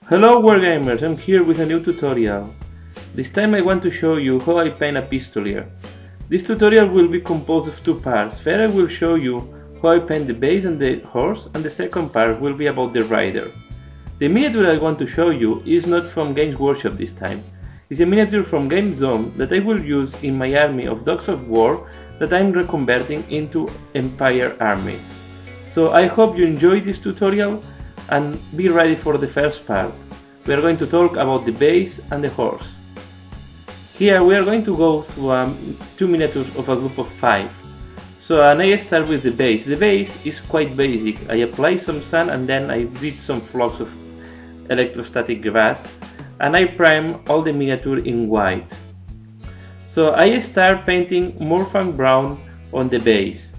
Hello Wargamers, I'm here with a new tutorial. This time I want to show you how I paint a Pistolier. This tutorial will be composed of two parts. First I will show you how I paint the base and the horse, and the second part will be about the rider. The miniature I want to show you is not from Games Workshop this time. It's a miniature from Game Zone that I will use in my army of Dogs of War that I'm reconverting into Empire Army. So I hope you enjoy this tutorial and be ready for the first part. We are going to talk about the base and the horse. Here we are going to go through two miniatures of a group of 5. So I start with the base. The base is quite basic. I apply some sand and then I beat some flocks of electrostatic grass and I prime all the miniature in white. So I start painting Morphan brown on the base.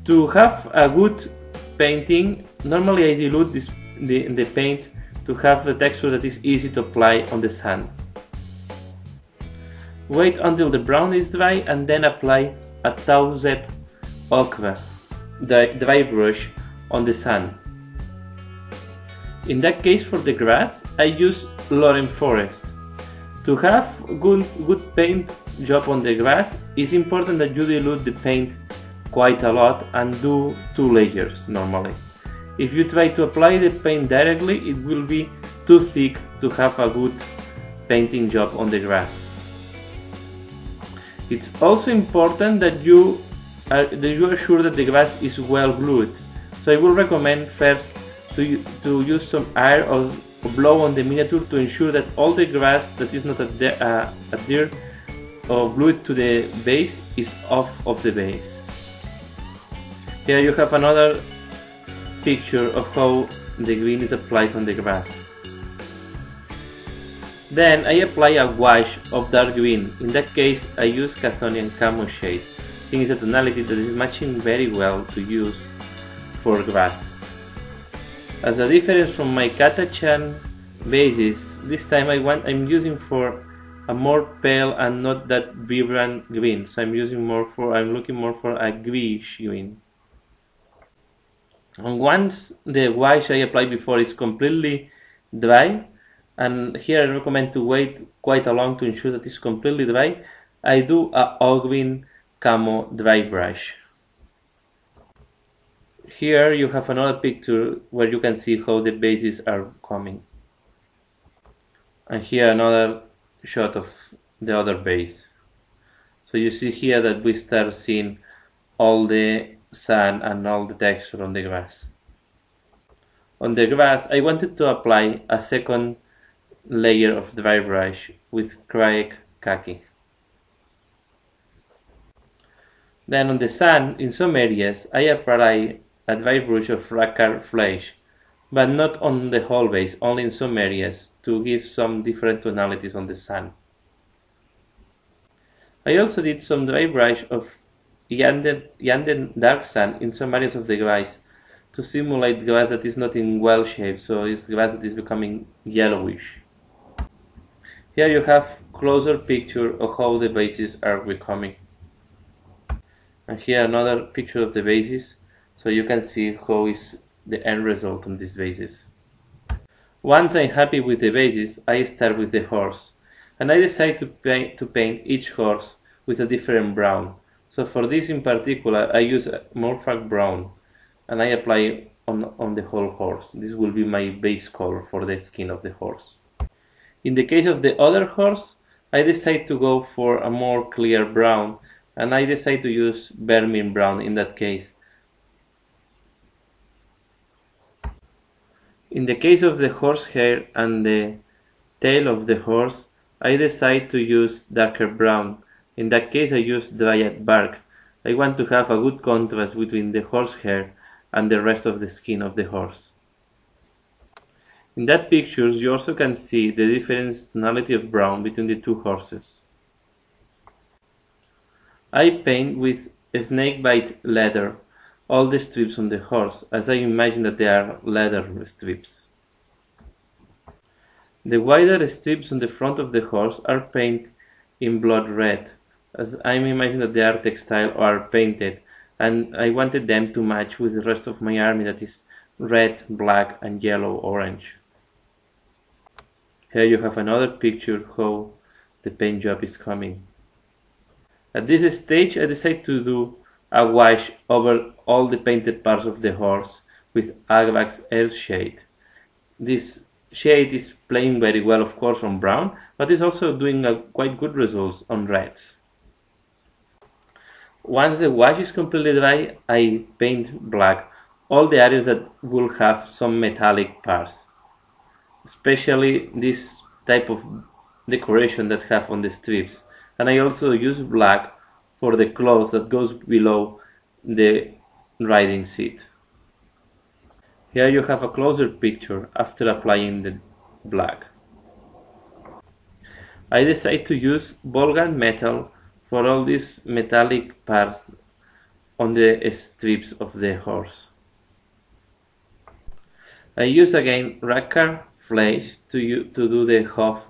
To have a good painting, normally I dilute the paint to have a texture that is easy to apply on the sand. Wait until the brown is dry and then apply a Tauzep ochre dry brush on the sand. In that case, for the grass I use Loren Forest. To have good paint job on the grass, it's important that you dilute the paint quite a lot and do 2 layers normally. If you try to apply the paint directly, it will be too thick to have a good painting job on the grass. It's also important that you are sure that the grass is well glued. So I will recommend first to use some air or blow on the miniature to ensure that all the grass that is not adhered or glued to the base is off of the base. Here you have another picture of how the green is applied on the grass. Then I apply a wash of dark green. In that case I use Chthonian Camo shade. I think it's a tonality that is matching very well to use for grass. As a difference from my Katachan bases, this time I'm using for a more pale and not that vibrant green. So I'm looking more for a greenish green. And once the wash I applied before is completely dry, and here I recommend to wait quite a long to ensure that it's completely dry, I do a Ogwin Camo dry brush. Here you have another picture where you can see how the bases are coming. And here another shot of the other base. So you see here that we start seeing all the sand and all the texture on the grass. On the grass I wanted to apply a second layer of dry brush with Craig Khaki. Then on the sand, in some areas I apply a dry brush of Rakkar Flesh, but not on the whole base, only in some areas to give some different tonalities on the sand. I also did some dry brush of Yanden dark sand in some areas of the grass to simulate grass that is not in well shape, so it's grass that is becoming yellowish. Here you have closer picture of how the bases are becoming. And here another picture of the bases, so you can see how is the end result on these bases. Once I'm happy with the bases, I start with the horse, and I decide to paint each horse with a different brown. So for this in particular I use Morphan brown and I apply on the whole horse. This will be my base color for the skin of the horse. In the case of the other horse, I decide to go for a more clear brown and I decide to use Vermin brown in that case. In the case of the horsehair and the tail of the horse, I decide to use darker brown. In that case I use Dryad bark. I want to have a good contrast between the horsehair and the rest of the skin of the horse. In that picture you also can see the different tonality of brown between the two horses. I paint with snakebite leather all the strips on the horse, as I imagine that they are leather strips. The wider strips on the front of the horse are painted in blood red, as I imagine that they are textile or painted, and I wanted them to match with the rest of my army that is red, black and yellow, orange. Here you have another picture how the paint job is coming. At this stage I decided to do a wash over all the painted parts of the horse with Agavax Air Shade. This shade is playing very well, of course, on brown, but is also doing quite good results on reds. Once the wash is completely dry, I paint black all the areas that will have some metallic parts, especially this type of decoration that have on the strips. And I also use black for the cloth that goes below the riding seat. Here you have a closer picture after applying the black. I decided to use ball gun metal for all these metallic parts on the strips of the horse. I use again racquer flesh to do the hoof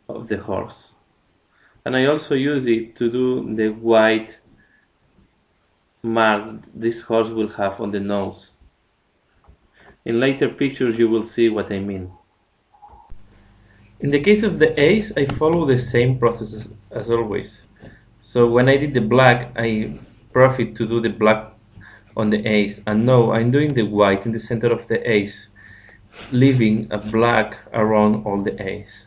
of the horse. And I also use it to do the white mark this horse will have on the nose. In later pictures you will see what I mean. In the case of the ace, I follow the same process as always. So when I did the black, I profit to do the black on the ace, and now I'm doing the white in the center of the ace, leaving a black around all the ace.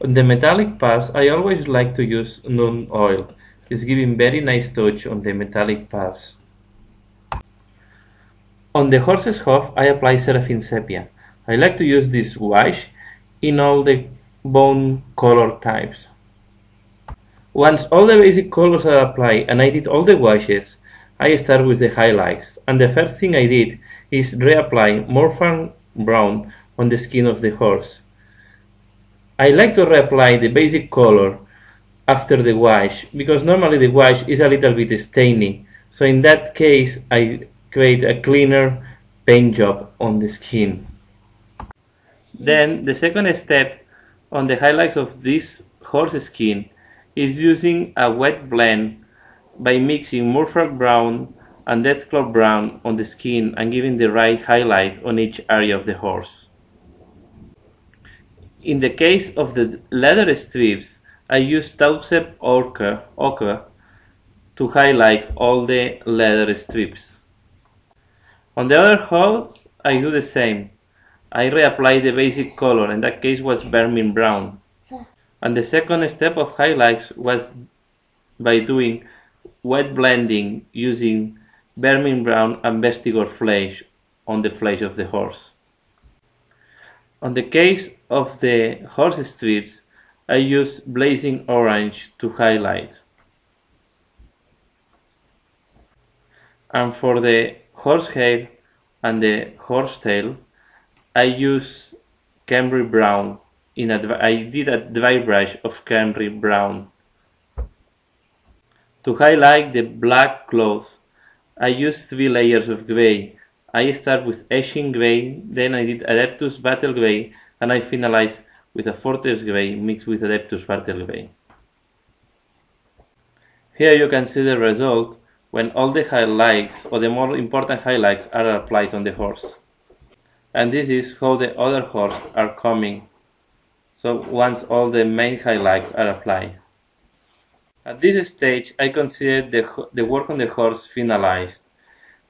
On the metallic parts, I always like to use Nun oil. It's giving very nice touch on the metallic parts. On the horse's hoof, I apply Seraphim Sepia. I like to use this wash in all the bone color types. Once all the basic colors are applied and I did all the washes, I start with the highlights, and the first thing I did is reapply Morphan Brown on the skin of the horse. I like to reapply the basic color after the wash, because normally the wash is a little bit stainy, so in that case I create a cleaner paint job on the skin. Then the second step on the highlights of this horse skin is using a wet blend by mixing Murfrag Brown and Deathclaw Brown on the skin and giving the right highlight on each area of the horse. In the case of the leather strips, I use Taucep ochre to highlight all the leather strips. On the other horse, I do the same. I reapply the basic color, in that case was Vermin Brown. And the second step of highlights was by doing wet blending using Vermin Brown and Vestigor flesh on the flesh of the horse. On the case of the horse strips, I use Blazing Orange to highlight. And for the horsehair and the horsetail, I use Camry Brown. I did a dry brush of Camry Brown. To highlight the black cloth, I use 3 layers of grey. I start with Ashen Grey, then I did Adeptus Battle Grey, and I finalized with a Fortress Grey mixed with Adeptus Battle Grey. Here you can see the result when all the highlights, or the more important highlights, are applied on the horse. And this is how the other horse are coming, so once all the main highlights are applied. At this stage I consider the work on the horse finalized.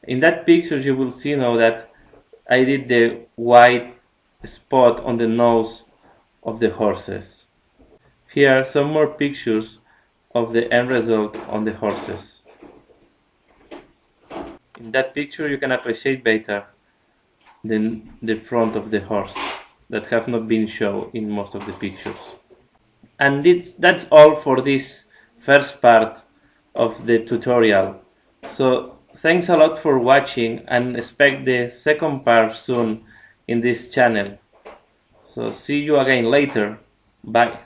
In that picture you will see now that I did the white spot on the nose of the horses. Here are some more pictures of the end result on the horses. In that picture you can appreciate better the front of the horse that have not been shown in most of the pictures. And that's all for this first part of the tutorial. So thanks a lot for watching, and expect the second part soon in this channel. So see you again later. Bye.